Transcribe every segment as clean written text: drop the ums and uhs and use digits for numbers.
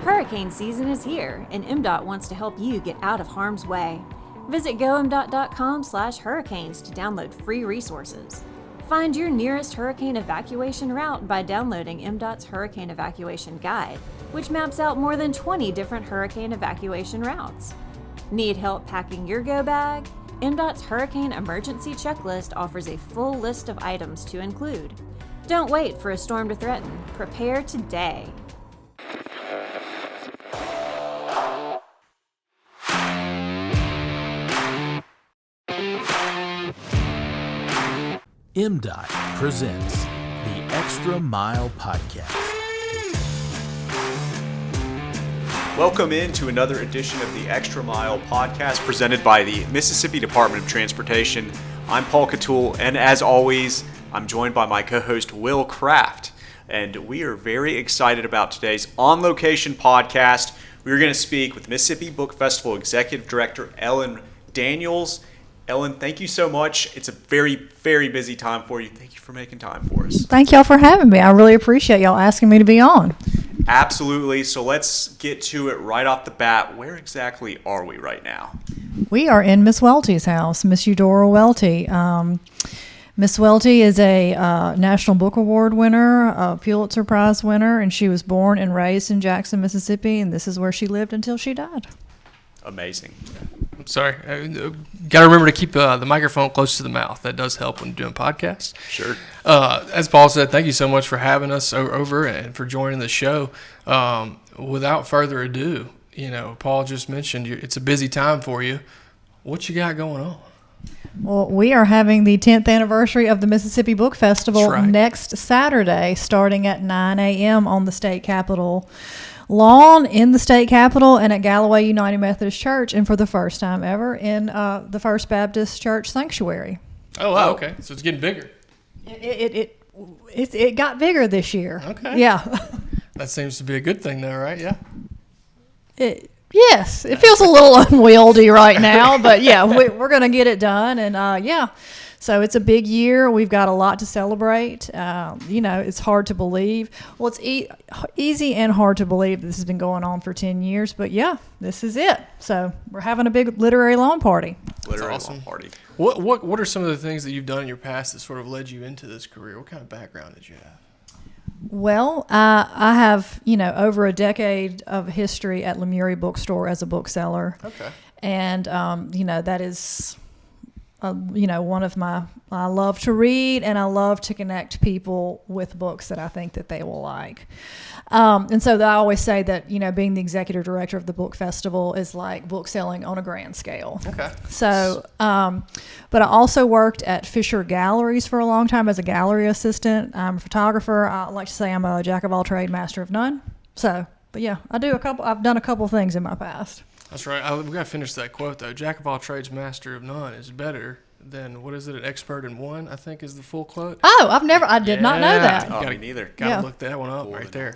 Hurricane season is here, and MDOT wants to help you get out of harm's way. Visit gomdot.com/hurricanes to download free resources. Find your nearest hurricane evacuation route by downloading MDOT's Hurricane Evacuation Guide, which maps out more than 20 different hurricane evacuation routes. Need help packing your go bag? MDOT's Hurricane Emergency Checklist offers a full list of items to include. Don't wait for a storm to threaten. Prepare today. MDOT presents the Extra Mile Podcast. Welcome into another edition of the Extra Mile Podcast presented by the Mississippi Department of Transportation. I'm Paul Catul, and as always, I'm joined by my co-host Will Kraft. And we are very excited about today's on-location podcast. We're going to speak with Mississippi Book Festival Executive Director Ellen Daniels. Ellen, thank you so much. It's a very, very busy time for you. Thank you for making time for us. Thank y'all for having me. I really appreciate y'all asking me to be on. Absolutely. So let's get to it right off the bat. Where exactly are we right now? We are in Miss Welty's house, Miss Eudora Welty. Miss Welty is a National Book Award winner, a Pulitzer Prize winner, and she was born and raised in Jackson, Mississippi, and this is where she lived until she died. Amazing. I'm sorry. Got to remember to keep the microphone close to the mouth. That does help when doing podcasts. Sure. As Paul said, thank you so much for having us over and for joining the show. Without further ado, Paul just mentioned it's a busy time for you. What you got going on? Well, we are having the 10th anniversary of the Mississippi Book Festival next Saturday, starting at 9 a.m. on the state capitol lawn in the state capitol and at Galloway United Methodist Church, and for the first time ever in the First Baptist Church Sanctuary. Oh, wow. Okay. So it's getting bigger. It got bigger this year. Okay. Yeah. That seems to be a good thing, though, right? Yeah. Yes. It feels a little unwieldy right now, but yeah, we're going to get it done. And yeah. So it's a big year. We've got a lot to celebrate. It's hard to believe. Well, it's easy and hard to believe this has been going on for 10 years. But yeah, this is it. So we're having a big literary lawn party. Lawn party. What are some of the things that you've done in your past that sort of led you into this career? What kind of background did you have? Well, I have, over a decade of history at Lemurie Bookstore as a bookseller. Okay. And, that is... one of I love to read and I love to connect people with books that I think that they will like. And so I always say that, being the executive director of the book festival is like book selling on a grand scale. Okay. So, but I also worked at Fisher Galleries for a long time as a gallery assistant. I'm a photographer. I like to say I'm a jack of all trades, master of none. So, but yeah, I've done a couple things in my past. That's right. We've got to finish that quote, though. Jack of all trades, master of none is better than, what is it, an expert in one, I think is the full quote. Oh, I did not know that. Me neither. Got to look that one up right there.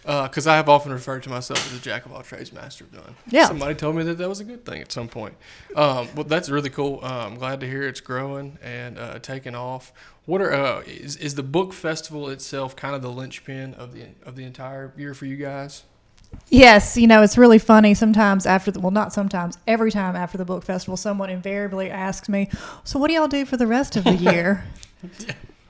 Because I have often referred to myself as a jack of all trades, master of none. Yeah. Somebody told me that was a good thing at some point. Well, that's really cool. I'm glad to hear it's growing and taking off. What are is the book festival itself kind of the linchpin of the entire year for you guys? Yes, it's really funny sometimes every time after the book festival, someone invariably asks me, so what do y'all do for the rest of the year?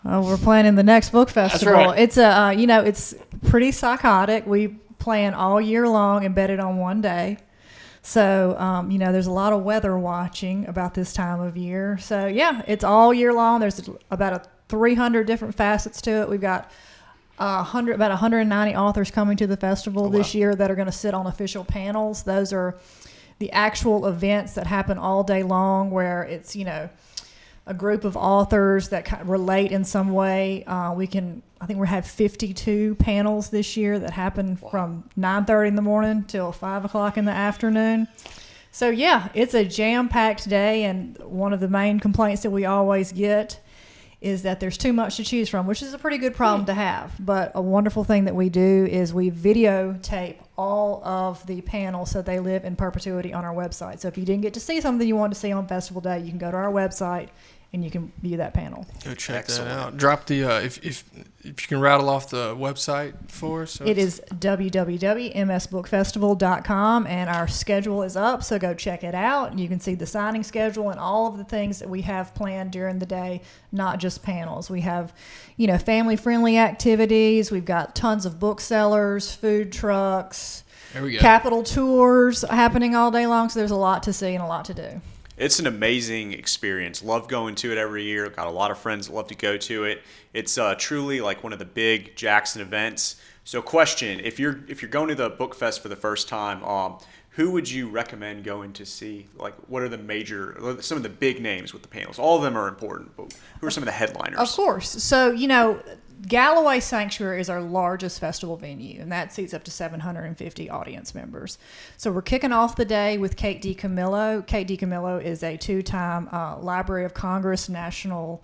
We're planning the next book festival. That's right. It's it's pretty psychotic. We plan all year long embedded on one day. So, there's a lot of weather watching about this time of year. So yeah, it's all year long. There's about 300 different facets to it. We've got about 190 authors coming to the festival this year that are going to sit on official panels. Those are the actual events that happen all day long where it's, a group of authors that kind of relate in some way. I think we have 52 panels this year that happen from 9:30 in the morning till 5 o'clock in the afternoon. So yeah, it's a jam-packed day, and one of the main complaints that we always get is that there's too much to choose from, which is a pretty good problem to have. But a wonderful thing that we do is we videotape all of the panels so they live in perpetuity on our website. So if you didn't get to see something you wanted to see on festival day, you can go to our website and you can view that panel. Go check Excellent. that out. Drop the if you can rattle off the website for us. So It is www.msbookfestival.com, and our schedule is up, so go check it out. You can see the signing schedule and all of the things that we have planned during the day, not just panels. We have, family-friendly activities. We've got tons of booksellers, food trucks, There we go. capital tours happening all day long, so there's a lot to see and a lot to do. It's an amazing experience. Love going to it every year. Got a lot of friends that love to go to it. It's truly like one of the big Jackson events. So, question: if you're going to the Book Fest for the first time, who would you recommend going to see? Like, what are some of the big names with the panels? All of them are important, but who are some of the headliners? Of course. So, Galloway Sanctuary is our largest festival venue, and that seats up to 750 audience members. So we're kicking off the day with Kate DiCamillo. Kate DiCamillo is a two-time Library of Congress National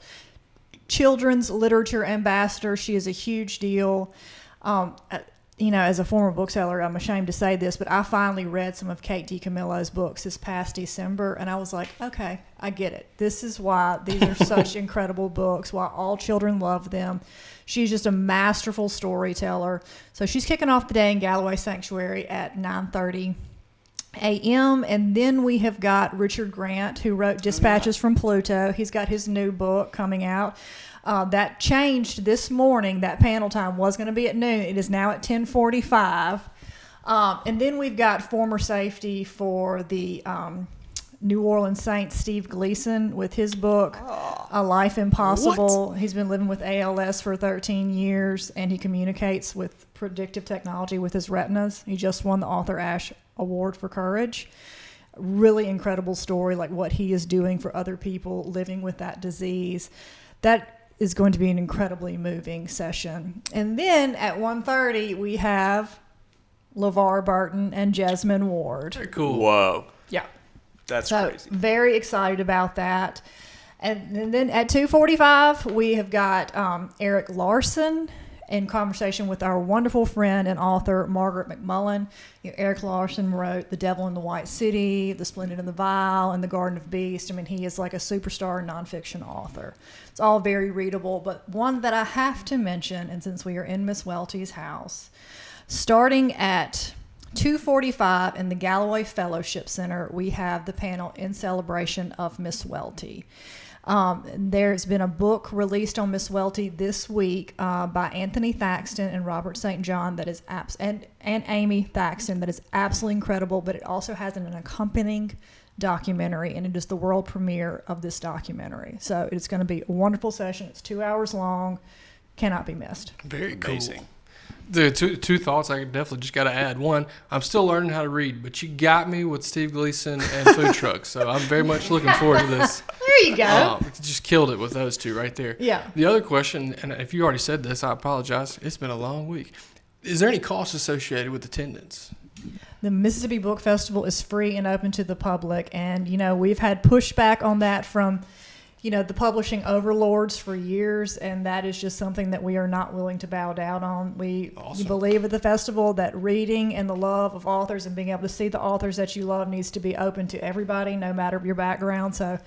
Children's Literature Ambassador. She is a huge deal. As a former bookseller, I'm ashamed to say this, but I finally read some of Kate DiCamillo's books this past December, and I was like, okay, I get it. This is why these are such incredible books, why all children love them. She's just a masterful storyteller. So she's kicking off the day in Galloway Sanctuary at 9:30 a.m. And then we have got Richard Grant, who wrote Dispatches from Pluto. He's got his new book coming out. That changed this morning. That panel time was going to be at noon. It is now at 10:45. And then we've got former safety for the New Orleans Saints, Steve Gleason, with his book, A Life Impossible. He's been living with ALS for 13 years, and he communicates with predictive technology with his retinas. He just won the Arthur Ashe Award for Courage. Really incredible story, like what he is doing for other people living with that disease. That is going to be an incredibly moving session. And then at 1:30, we have LeVar Burton and Jesmyn Ward. Very cool. Whoa, Yeah. that's So crazy. very excited about that. And then at 2:45, we have got Eric Larson in conversation with our wonderful friend and author, Margaret McMullen. Eric Larson wrote The Devil in the White City, The Splendid and the Vile, and The Garden of Beasts. I mean, he is like a superstar nonfiction author. It's all very readable, but one that I have to mention, and since we are in Miss Welty's house, starting at 2:45 in the Galloway Fellowship Center, we have the panel in celebration of Miss Welty. There's been a book released on Miss Welty this week by Anthony Thaxton and Robert St. John that is and Amy Thaxton that is absolutely incredible, but it also has an accompanying documentary, and it is the world premiere of this documentary. So it's going to be a wonderful session. It's 2 hours long. Cannot be missed. Very Amazing. cool. The two thoughts I definitely just got to add. One, I'm still learning how to read, but you got me with Steve Gleason and food trucks, so I'm very much looking forward to this. There you go. Just killed it with those two right there. Yeah. The other question, and if you already said this, I apologize. It's been a long week. Is there any cost associated with attendance? The Mississippi Book Festival is free and open to the public, and we've had pushback on that from the publishing overlords for years, and that is just something that we are not willing to bow down on. We believe at the festival that reading and the love of authors and being able to see the authors that you love needs to be open to everybody, no matter your background. So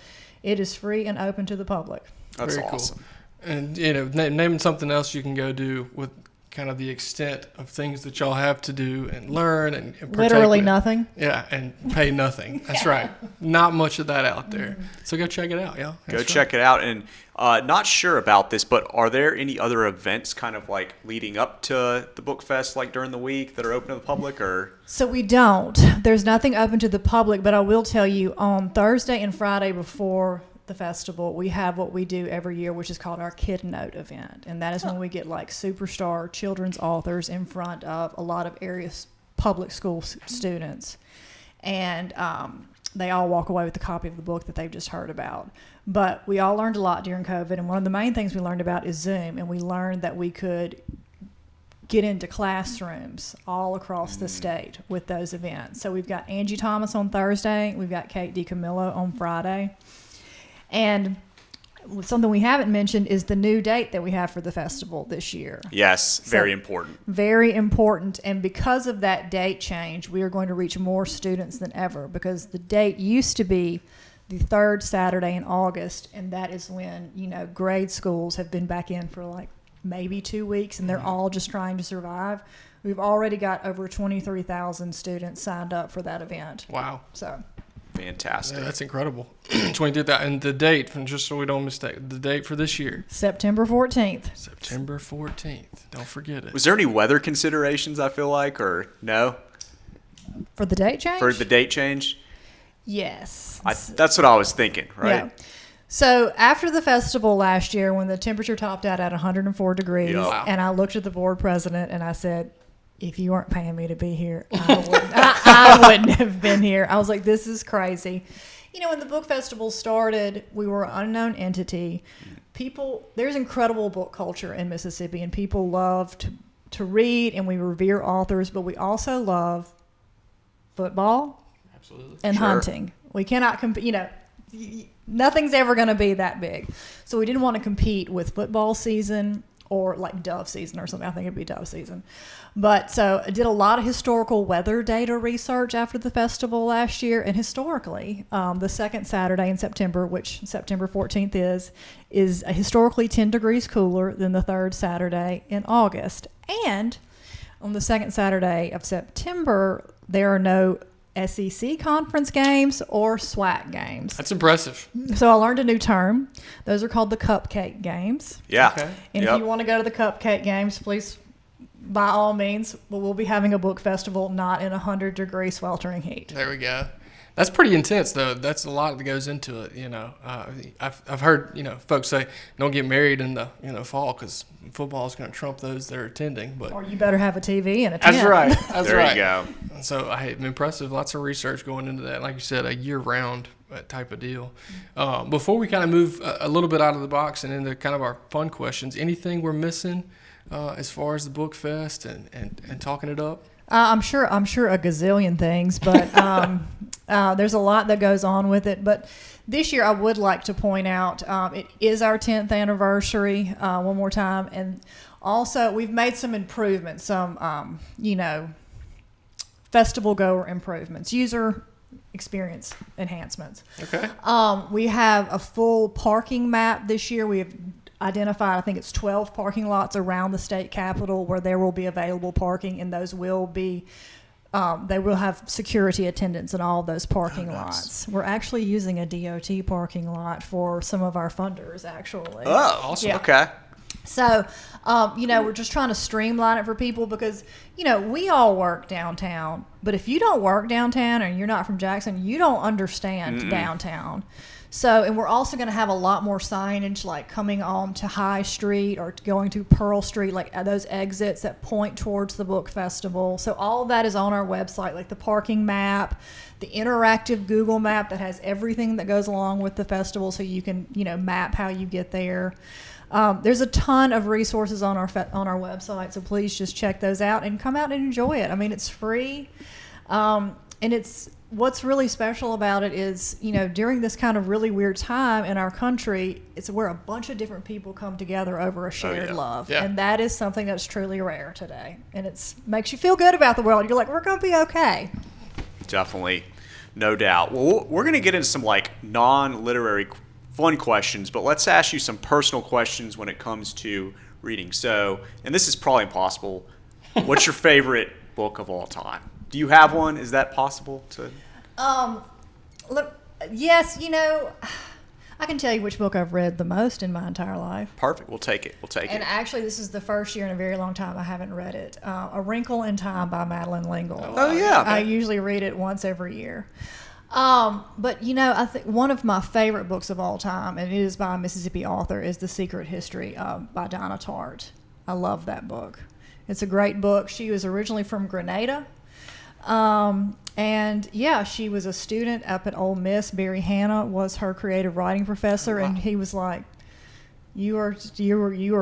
it is free and open to the public. That's Very awesome. Cool. And naming something else you can go do with kind of the extent of things that y'all have to do and learn and partake Literally with. nothing. Yeah, and pay nothing. That's right. Not much of that out there. So go check it out, y'all. Go check it out. And not sure about this, but are there any other events kind of like leading up to the Book Fest, like during the week, that are open to the public? Or So we don't. There's nothing open to the public, but I will tell you on Thursday and Friday before the festival, we have what we do every year, which is called our Kid Note event. And that is when we get like superstar children's authors in front of a lot of area public school students. And they all walk away with a copy of the book that they've just heard about. But we all learned a lot during COVID. And one of the main things we learned about is Zoom. And we learned that we could get into classrooms all across the state with those events. So we've got Angie Thomas on Thursday. We've got Kate DiCamillo on Friday. And something we haven't mentioned is the new date that we have for the festival this year. yes, very important. Very important. And because of that date change, we are going to reach more students than ever, because the date used to be the third Saturday in August, and that is when, grade schools have been back in for like maybe 2 weeks, and they're all just trying to survive. We've already got over 23,000 students signed up for that event. Wow. So Fantastic. Yeah, that's incredible. 22,000. And the date, just so we don't mistake, the date for this year. September 14th. September 14th. Don't forget it. Was there any weather considerations, I feel like, or no? For the date change? For the date change? Yes. That's what I was thinking, right? Yeah. So after the festival last year, when the temperature topped out at 104 degrees, Yeah. and I looked at the board president and I said, if you weren't paying me to be here, I wouldn't have been here. I was like, this is crazy. When the book festival started, we were an unknown entity. There's incredible book culture in Mississippi, and people love to read, and we revere authors, but we also love football. Absolutely. And Sure. hunting. We cannot compete, nothing's ever going to be that big. So we didn't want to compete with football season or like dove season or something. I think it'd be dove season. But so I did a lot of historical weather data research after the festival last year. And historically, the second Saturday in September, which September 14th is historically 10 degrees cooler than the third Saturday in August. And on the second Saturday of September, there are no SEC conference games or SWAC games. That's impressive. So I learned a new term. Those are called the cupcake games. Yeah. Okay. And if you want to go to the cupcake games, please, by all means, we'll be having a book festival not in 100-degree sweltering heat. There we go. That's pretty intense, though. That's a lot that goes into it. I've heard folks say don't get married in the fall because football is going to trump those that are attending. But Or you better have a TV and a tent. that's right. That's There right. you go. So impressive. Lots of research going into that. Like you said, a year-round type of deal. Before we kind of move a little bit out of the box and into kind of our fun questions, anything we're missing as far as the book fest and talking it up? I'm sure a gazillion things, but there's a lot that goes on with it. But this year I would like to point out it is our 10th anniversary one more time. And also we've made some improvements, some, festival goer improvements, user experience enhancements. Okay. We have a full parking map this year. We have identified, I think it's 12 parking lots around the state capitol where there will be available parking, and those will be, they will have security attendants in all of those parking lots. We're actually using a DOT parking lot for some of our funders, actually. Oh, Awesome. Yeah. okay. So, we're just trying to streamline it for people because, we all work downtown, but if you don't work downtown and you're not from Jackson, you don't understand downtown. So, and we're also going to have a lot more signage like coming on to High Street or going to Pearl Street, like those exits that point towards the book festival. So all of that is on our website, like the parking map, the interactive Google map that has everything that goes along with the festival so you can, map how you get there. There's a ton of resources on our website, so please just check those out and come out and enjoy it. I mean, it's free, and what's really special about it is, during this kind of really weird time in our country, it's where a bunch of different people come together over a shared love, Yeah. and that is something that's truly rare today, and it makes you feel good about the world. You're like, we're going to be okay. Definitely. No doubt. Well, we're going to get into some non-literary fun questions, but let's ask you some personal questions when it comes to reading. So, and this is probably impossible. What's your favorite book of all time? Do you have one? Is that possible to? Look, yes, I can tell you which book I've read the most in my entire life. Perfect. We'll take it. And actually, this is the first year in a very long time I haven't read it. A Wrinkle in Time by Madeline L'Engle. Oh, yeah. I usually read it once every year. But I think one of my favorite books of all time, and it is by a Mississippi author, is The Secret History by Donna Tartt. I love that book. It's a great book. She was originally from Grenada. She was a student up at Ole Miss. Barry Hanna was her creative writing professor, and he was like, you are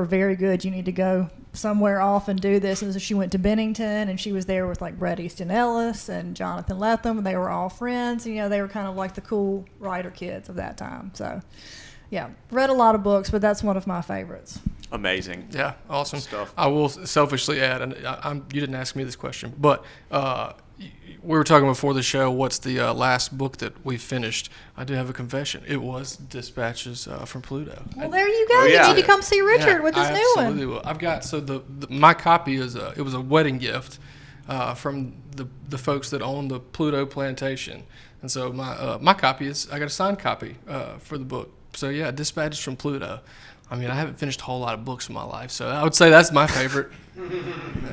very good. You need to go somewhere off and do this. And so she went to Bennington, and she was there with like Bret Easton Ellis and Jonathan Lethem, and they were all friends. They were kind of like the cool writer kids of that time. So, yeah, read a lot of books, but that's one of my favorites. Amazing. Yeah, awesome Stuff. I will selfishly add, and you didn't ask me this question, but we were talking before the show, what's the last book that we finished? I do have a confession. It was Dispatches from Pluto. Well, there you go. Oh, yeah. You need to come see Richard with his I new one. absolutely will. I've got, so my copy is it was a wedding gift from the folks that own the Pluto plantation. And so my copy I got a signed copy for the book. So yeah, Dispatches from Pluto. I mean, I haven't finished a whole lot of books in my life, so I would say that's my favorite.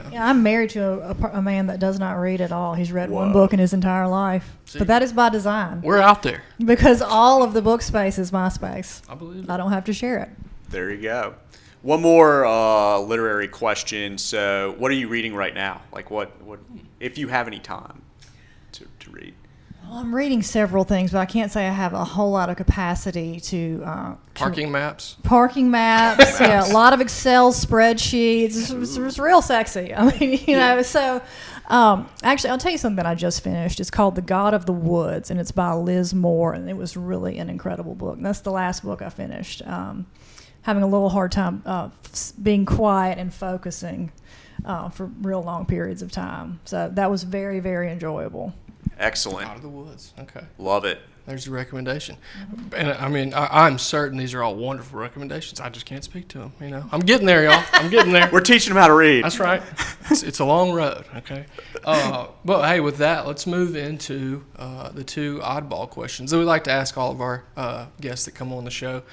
Yeah, I'm married to a man that does not read at all. He's read one book in his entire life. See? But that is by design. We're out there. Because all of the book space is my space. I believe it. I don't have to share it. There you go. One more literary question. So, what are you reading right now? Like, what if you have any time to read? Well, I'm reading several things, but I can't say I have a whole lot of capacity to Parking maps. Parking maps, yeah, a lot of Excel spreadsheets. It's real sexy. I mean, you know, so actually, I'll tell you something that I just finished. It's called The God of the Woods, and it's by Liz Moore, and it was really an incredible book. And that's the last book I finished. Having a little hard time being quiet and focusing for real long periods of time. So that was very, very enjoyable. Excellent. Out of the Woods. Okay. Love it. There's the recommendation. And I mean, I'm certain these are all wonderful recommendations. I just can't speak to them, you know. I'm getting there, y'all. I'm getting there. We're teaching them how to read. That's right. It's a long road, okay? But, hey, with that, let's move into the two oddball questions that we like to ask all of our guests that come on the show.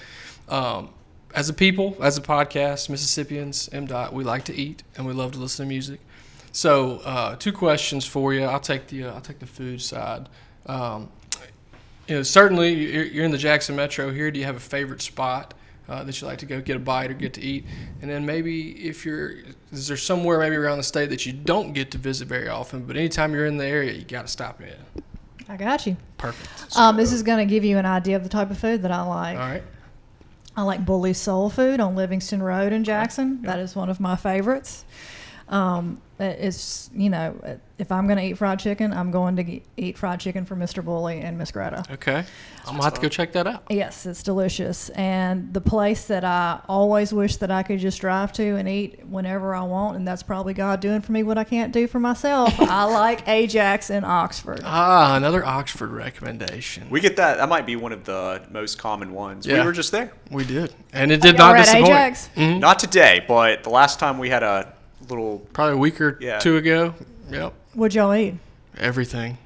As a people, as a podcast, Mississippians, MDOT, we like to eat, and we love to listen to music. So, two questions for you. I'll take the food side. You know, certainly you're in the Jackson Metro here. Do you have a favorite spot that you like to go get a bite or get to eat? And then maybe is there somewhere maybe around the state that you don't get to visit very often, but anytime you're in the area, you got to stop in? I got you. Perfect. This is going to give you an idea of the type of food that I like. All right. I like Bully's Soul Food on Livingston Road in Jackson. Yeah. That is one of my favorites. It's, you know, if I'm going to eat fried chicken, I'm going to eat fried chicken for Mr. Bully and Miss Greta. Okay. I'm going to have to go check that out. Yes, it's delicious. And the place that I always wish that I could just drive to and eat whenever I want, and that's probably God doing for me what I can't do for myself, I like Ajax in Oxford. Ah, another Oxford recommendation. We get that. That might be one of the most common ones. Yeah. We were just there. We did. And it did Y'all not were at disappoint. Ajax? Mhm. Not today, but the last time we had a little. Probably a week or two ago. Yep. What'd y'all eat? Everything.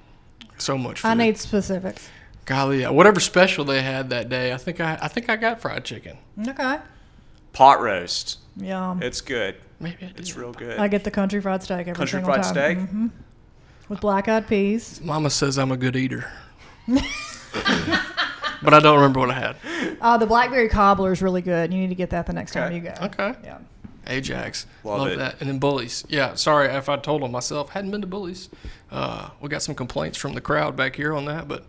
So much food. I need specifics. Golly, yeah. Whatever special they had that day, I think I got fried chicken. Okay. Pot roast. Yum. It's good. Maybe I did. It's real good. I get the country fried steak every Country single fried time. steak? Mm-hmm. With black-eyed peas. Mama says I'm a good eater. But I don't remember what I had. The blackberry cobbler is really good. You need to get that the next time you go. Okay. Yeah. Ajax. Love it. that. And then Bullies. Yeah, sorry if I told them myself. Hadn't been to Bullies. We got some complaints from the crowd back here on that, but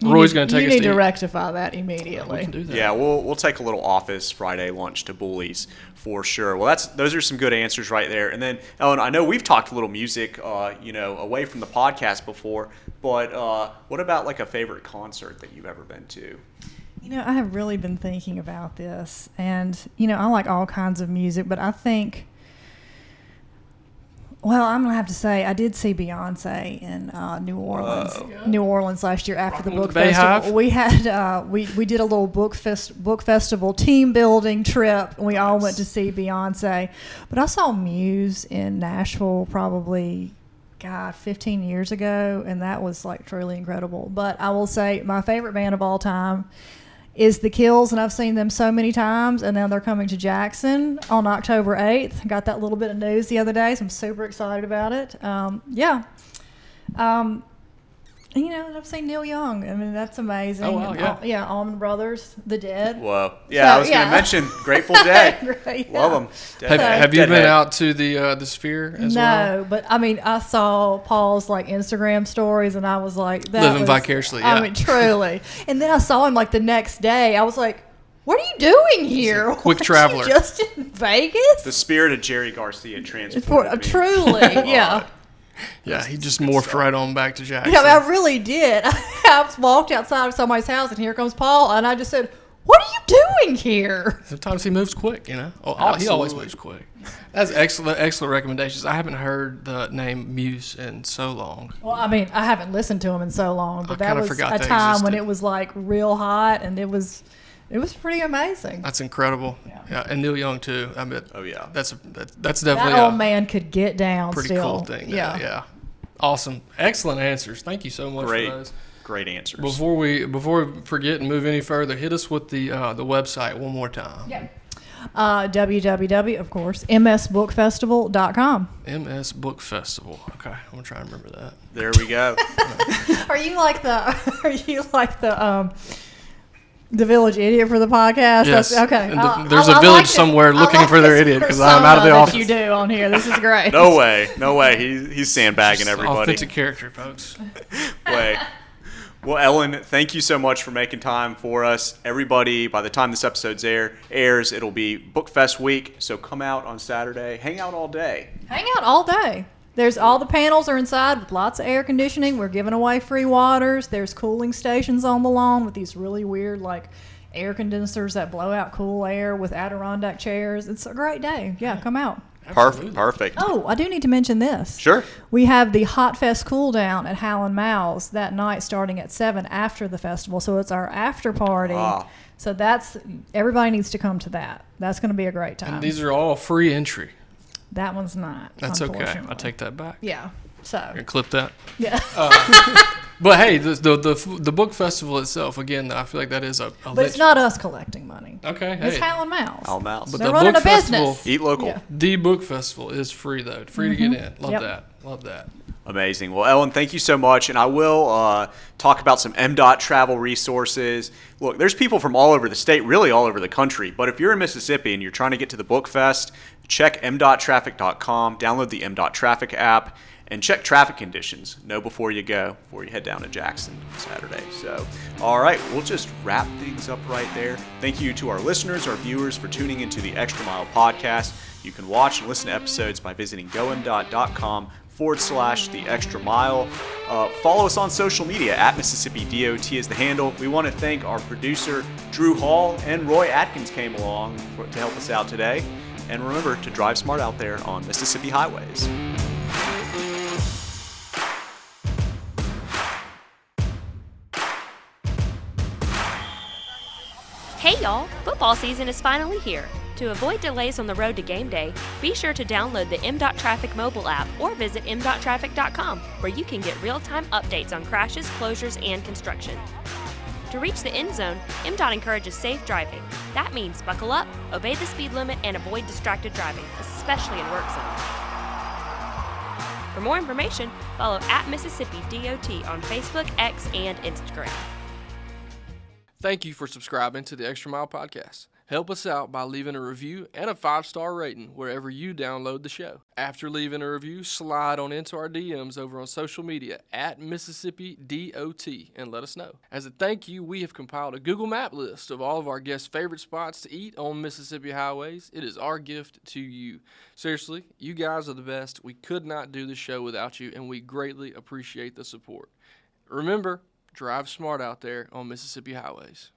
Roy's going to take us to You need to eat. rectify that We immediately. can do that. Yeah, we'll take a little office Friday lunch to Bullies for sure. Well, those are some good answers right there. And then Ellen, I know we've talked a little music, away from the podcast before, but what about like a favorite concert that you've ever been to? You know, I have really been thinking about this, and I like all kinds of music, but I think, well, I'm gonna have to say I did see Beyonce in New Orleans. New Orleans last year after the Rocking with book the Bayhive? festival. We had we did a little book festival team building trip, and we all went to see Beyonce. But I saw Muse in Nashville probably 15 years ago, and that was like truly incredible. But I will say my favorite band of all time is The Kills, and I've seen them so many times, and now they're coming to Jackson on October 8th. Got that little bit of news the other day, so I'm super excited about it. And I've seen Neil Young. I mean, that's amazing. Oh, wow, yeah. Allman Brothers, The Dead. Whoa. Yeah, I was going to mention Grateful Dead. Great, Love yeah. them. Have you been out to the Sphere as well? No, but I mean, I saw Paul's like Instagram stories, and I was like, Living vicariously, yeah. I mean, truly. And then I saw him like the next day. I was like, what are you doing here? Quick Weren't traveler. you just in Vegas? The spirit of Jerry Garcia transported me. Truly, yeah. Yeah, he just morphed right on back to Jackson. I really did. I walked outside of somebody's house, and here comes Paul, and I just said, what are you doing here? Sometimes he moves quick, you know. He always Absolutely. moves quick. That's excellent recommendations. I haven't heard the name Muse in so long. Well, I mean, I haven't listened to him in so long, but I that kinda was forgot a they time when existed. it was like real hot, and it was pretty amazing. That's incredible. Yeah, and Neil Young too. I mean, Oh, yeah. that's definitely That old a man could get down. pretty still. cool thing. Yeah. Yeah. Awesome. Excellent answers. Thank you so much Great. for those. Great answers. Before we forget and move any further, hit us with the website one more time. Yeah. www, of course, msbookfestival.com. MS Book Festival. Okay, I'm gonna try and remember that. There we go. Are you like the village idiot for the podcast? Yes. That's, okay. And there's a village somewhere looking for their idiot because I'm out of the office. You do on here. This is great. No way. He's sandbagging Just everybody. Authentic character, folks. Way. Well, Ellen, thank you so much for making time for us. Everybody, by the time this episode airs, it'll be Bookfest week. So come out on Saturday. Hang out all day. Hang out all day. There's all the panels are inside with lots of air conditioning. We're giving away free waters. There's cooling stations on the lawn with these really weird air condensers that blow out cool air with Adirondack chairs. It's a great day. Yeah, come out. Perfect. Oh, I do need to mention this. Sure. We have the Hot Fest cool down at Howlin' Mouse that night starting at 7 after the festival. So it's our after party. Ah. So everybody needs to come to that. That's going to be a great time. And these are all free entry. That one's not. That's okay. unfortunately. I take that back. Yeah. So. You're gonna clip that. Yeah. But hey, the book festival itself, again, I feel like that is a But it's not us collecting money. Okay, It's hey. Howlin' Mouse. All mouse. But They're the running book a festival, business. Eat local. Yeah. the book festival is free though. Free to get in. Love Yep. that. Love that. Amazing. Well, Ellen, thank you so much. And I will talk about some MDOT travel resources. Look, there's people from all over the state, really all over the country. But if you're in Mississippi and you're trying to get to the Book Fest, check mdottraffic.com, download the MDOT Traffic app, and check traffic conditions. Know before you head down to Jackson Saturday. So, all right, we'll just wrap things up right there. Thank you to our listeners, our viewers, for tuning into the Extra Mile podcast. You can watch and listen to episodes by visiting gomdot.com/the extra mile. Follow us on social media at Mississippi DOT is the handle. We want to thank our producer, Drew Hall, and Roy Atkins came along to help us out today. And remember to drive smart out there on Mississippi highways. Hey y'all, football season is finally here. To avoid delays on the road to game day, be sure to download the MDOT Traffic mobile app or visit mdottraffic.com, where you can get real-time updates on crashes, closures, and construction. To reach the end zone, MDOT encourages safe driving. That means buckle up, obey the speed limit, and avoid distracted driving, especially in work zones. For more information, follow at Mississippi DOT on Facebook, X, and Instagram. Thank you for subscribing to the Extra Mile Podcast. Help us out by leaving a review and a 5-star rating wherever you download the show. After leaving a review, slide on into our DMs over on social media at Mississippi DOT and let us know. As a thank you, we have compiled a Google Map list of all of our guests' favorite spots to eat on Mississippi highways. It is our gift to you. Seriously, you guys are the best. We could not do the show without you, and we greatly appreciate the support. Remember, drive smart out there on Mississippi highways.